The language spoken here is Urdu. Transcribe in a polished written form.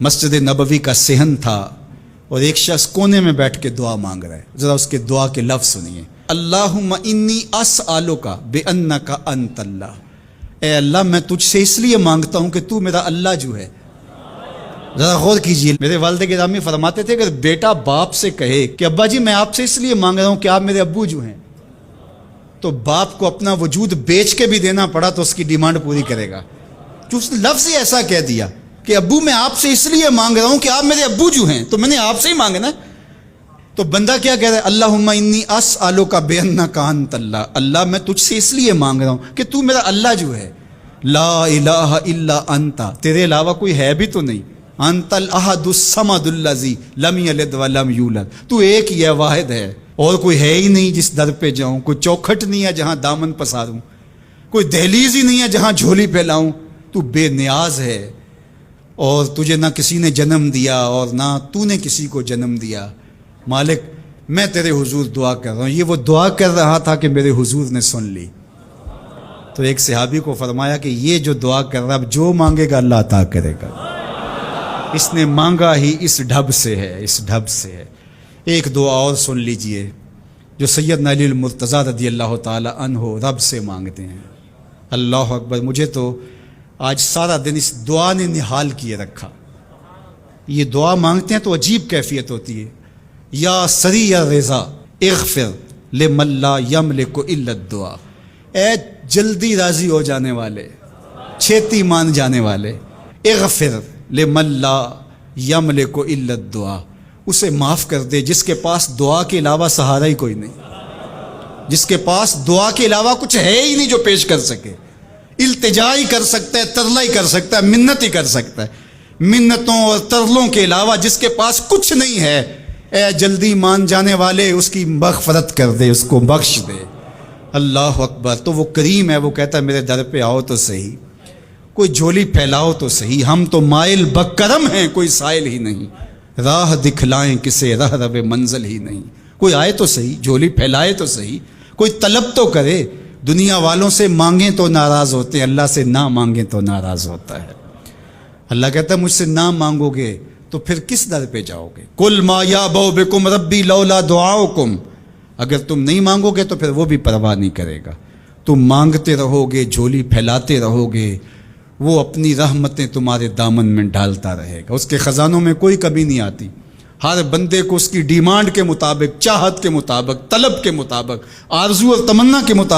مسجد نبوی کا صحن تھا اور ایک شخص کونے میں بیٹھ کے دعا مانگ رہا ہے. ذرا اس کے دعا کے لفظ سنیے. اللہم انی اسألک بانک انت اللہ. اے اللہ میں تجھ سے اس لیے مانگتا ہوں کہ تو میرا اللہ جو ہے. ذرا غور کیجیے. میرے والد گرامی فرماتے تھے کہ بیٹا باپ سے کہے کہ ابا جی میں آپ سے اس لیے مانگ رہا ہوں کہ آپ میرے ابو جو ہیں، تو باپ کو اپنا وجود بیچ کے بھی دینا پڑا تو اس کی ڈیمانڈ پوری کرے گا. جو اس نے لفظ ہی ایسا کہہ دیا کہ ابو میں آپ سے اس لیے مانگ رہا ہوں کہ آپ میرے ابو جو ہیں، تو میں نے آپ سے ہی مانگنا. تو بندہ کیا کہہ رہا ہے؟ اللہم انی اسألک بانک انت اللہ. اللہ میں تجھ سے اس لیے مانگ رہا ہوں کہ تو میرا اللہ جو ہے. لا الہ الا انت، تیرے علاوہ کوئی ہے بھی تو نہیں. انت الاحد الصمد الذی لم یلد ولم یولد. تو ایک ہی ہے، واحد ہے، اور کوئی ہے ہی نہیں جس در پہ جاؤں. کوئی چوکھٹ نہیں ہے جہاں دامن پساروں، کوئی دہلیز ہی نہیں ہے جہاں جھولی پھیلاؤں. تو بے نیاز ہے، اور تجھے نہ کسی نے جنم دیا اور نہ تو نے کسی کو جنم دیا. مالک میں تیرے حضور دعا کر رہا ہوں. یہ وہ دعا کر رہا تھا کہ میرے حضور نے سن لی. تو ایک صحابی کو فرمایا کہ یہ جو دعا کر رہا اب جو مانگے گا اللہ عطا کرے گا. اس نے مانگا ہی اس ڈھب سے ہے، اس ڈھب سے ہے. ایک دعا اور سن لیجئے جو سیدنا علی المرتضیٰ رضی اللہ تعالی عنہ رب سے مانگتے ہیں. اللہ اکبر. مجھے تو آج سارا دن اس دعا نے نحال کیے رکھا. یہ دعا مانگتے ہیں تو عجیب کیفیت ہوتی ہے. یا سریع الرضا اغفر لمن لا یملک الا الدعاء. اے جلدی راضی ہو جانے والے، چھیتی مان جانے والے، اغفر لمن لا یملک الا الدعاء. اسے معاف کر دے جس کے پاس دعا کے علاوہ سہارا ہی کوئی نہیں، جس کے پاس دعا کے علاوہ کچھ ہے ہی نہیں جو پیش کر سکے. التجا ہی کر سکتا ہے، ترلا ہی کر سکتا ہے، منت ہی کر سکتا ہے. منتوں اور ترلوں کے علاوہ جس کے پاس کچھ نہیں ہے، اے جلدی مان جانے والے اس کی مغفرت کر دے، اس کو بخش دے. اللہ اکبر. تو وہ کریم ہے، وہ کہتا ہے میرے در پہ آؤ تو صحیح، کوئی جھولی پھیلاؤ تو صحیح. ہم تو مائل بکرم ہیں، کوئی سائل ہی نہیں. راہ دکھلائیں کسے رہ رب منزل ہی نہیں. کوئی آئے تو صحیح، جھولی پھیلائے تو صحیح، کوئی طلب تو کرے. دنیا والوں سے مانگیں تو ناراض ہوتے ہیں، اللہ سے نہ مانگیں تو ناراض ہوتا ہے. اللہ کہتا ہے مجھ سے نہ مانگو گے تو پھر کس در پہ جاؤ گے؟ قل ما یعبؤ بکم ربی لولا دعاؤکم. اگر تم نہیں مانگو گے تو پھر وہ بھی پرواہ نہیں کرے گا. تم مانگتے رہو گے، جھولی پھیلاتے رہو گے، وہ اپنی رحمتیں تمہارے دامن میں ڈالتا رہے گا. اس کے خزانوں میں کوئی کمی نہیں آتی. ہر بندے کو اس کی ڈیمانڈ کے مطابق، چاہت کے مطابق، طلب کے مطابق، آرزو اور تمنا کے مطابق